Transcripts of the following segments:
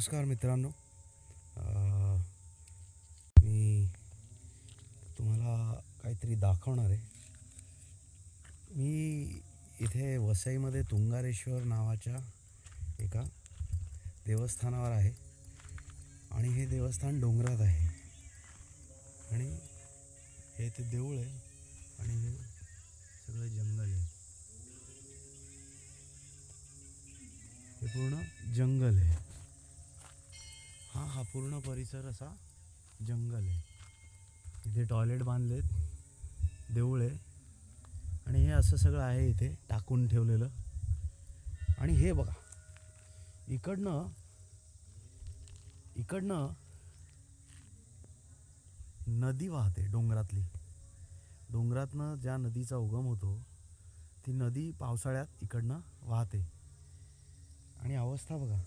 नमस्कार मित्रांनो. मी तुम्हाला काहीतरी दाखवणार आहे. मी इथे वसईमध्ये तुंगारेश्वर नावाच्या एका देवस्थानावर आहे आणि हे देवस्थान डोंगरात आहे आणि हे ते देऊळ आहे आणि हे सगळं जंगल आहे. हे पूर्ण जंगल आहे. हा पूर्ण परिसर असा जंगल आहे. इथे टॉयलेट बांधलेत, देऊळ आहे आणि हे असं सगळं आहे इथे टाकून ठेवलेलं. आणि हे बघा, इकडनं नदी वाहते डोंगरातली. डोंगरातनं ज्या नदीचा उगम होतो ती नदी पावसाळ्यात इकडनं वाहते. आणि अवस्था बघा,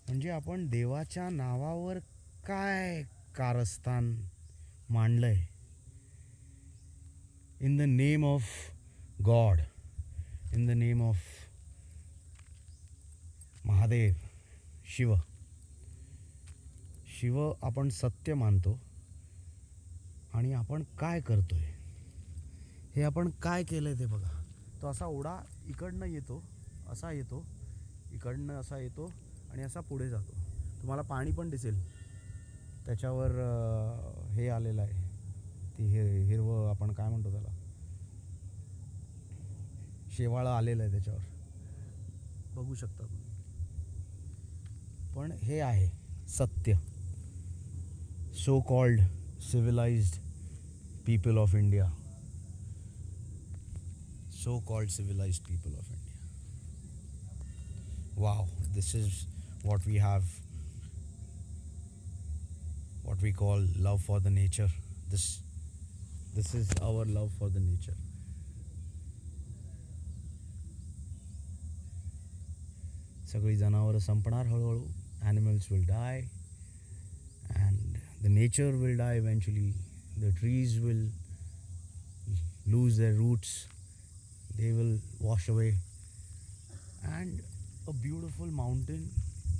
म्हणजे आपण देवाच्या नावावर काय कारस्थान मांडलंय. In the name of God, in the name of Mahadev, Shiv आपण सत्य मानतो. आणि आपण काय करतोय, हे आपण काय केलंय ते बघा. तो असा ओढा इकडनं येतो, असा येतो, इकडनं असा येतो आणि असा पुढे जातो. तुम्हाला पाणी पण दिसेल त्याच्यावर. हे आलेलं आहे, ती हिरवं आपण काय म्हणतो त्याला, शेवाळं आलेलं आहे त्याच्यावर, बघू शकता तुम्ही. पण हे आहे सत्य. So called civilized people of India, so called civilized people of India. Wow, this is what we have, what we call love for the nature. This is our love for the nature. सगळी जनावरं संपणार हळूहळू. Animals will die and the nature will die eventually. The trees will lose their roots, they will wash away, and a beautiful mountain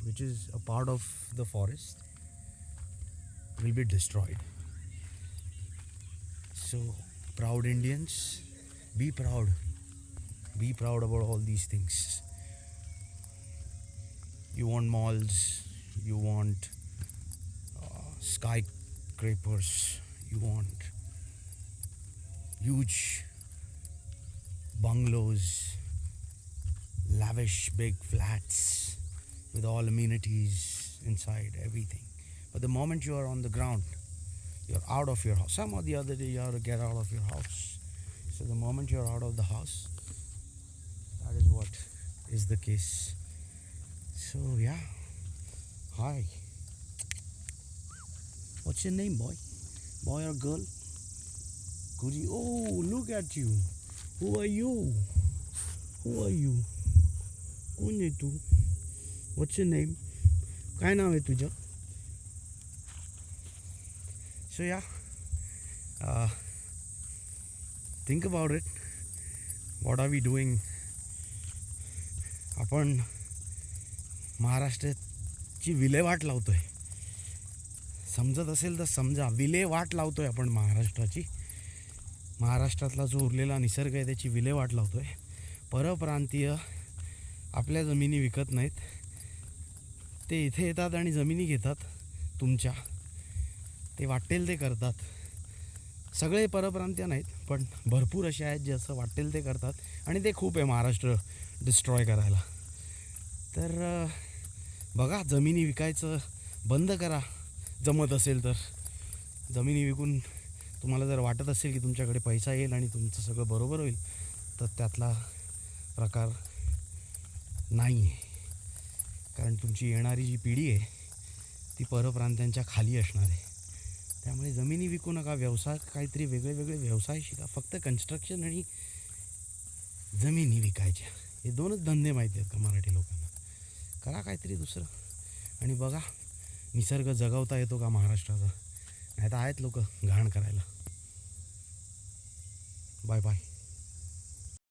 which is a part of the forest will be destroyed. So proud Indians, be proud about all these things. You want malls, you want skyscrapers, you want huge bungalows, lavish big flats with all amenities inside, everything. But the moment you are on the ground, you're out of your house. Some or the other day you have to get out of your house. So the moment you're out of the house, that is what is the case. So yeah, hi. What's your name, boy? Boy or girl? Could you? Oh, look at you. Who are you? कोण आहे तू? What's your name? काय नाव आहे तुझं? So yeah, think about it. What are we doing? आपण महाराष्ट्राची विल्हेवाट लावतोय. समजत असेल तर समजा, विल्हेवाट लावतोय आपण महाराष्ट्राची. महाराष्ट्रातला जो उरलेला निसर्ग आहे त्याची विल्हेवाट लावतोय. परप्रांतीय आपल्या जमिनी विकत नाहीत, ते इथे येतात आणि जमिनी घेतात तुमच्या. ते वाटेल ते करतात. सगळे परप्रांतीय नाहीत, पण भरपूर असे आहेत जे असं वाटेल ते करतात आणि ते खूप आहे महाराष्ट्र डिस्ट्रॉय करायला. तर बघा, जमिनी विकायचं बंद करा जमत असेल तर. जमिनी विकून तुम्हाला जर वाटत असेल की तुमच्याकडे पैसा येईल आणि तुमचं सगळं बरोबर होईल, तर त्यातला प्रकार नाही आहे. कारण तुमची येणारी जी पिढी आहे ती परप्रांत्यांच्या खाली असणार आहे. त्यामुळे जमिनी विकू नका. व्यवसाय, काहीतरी वेगळे व्यवसाय शिका. फक्त कन्स्ट्रक्शन आणि जमिनी विकायच्या, हे दोनच धंदे माहिती आहेत का मराठी लोकांना? करा काहीतरी दुसरं आणि बघा निसर्ग जगवता येतो का महाराष्ट्राचा. नाही तर आहेत लोक घाण करायला. Bye bye.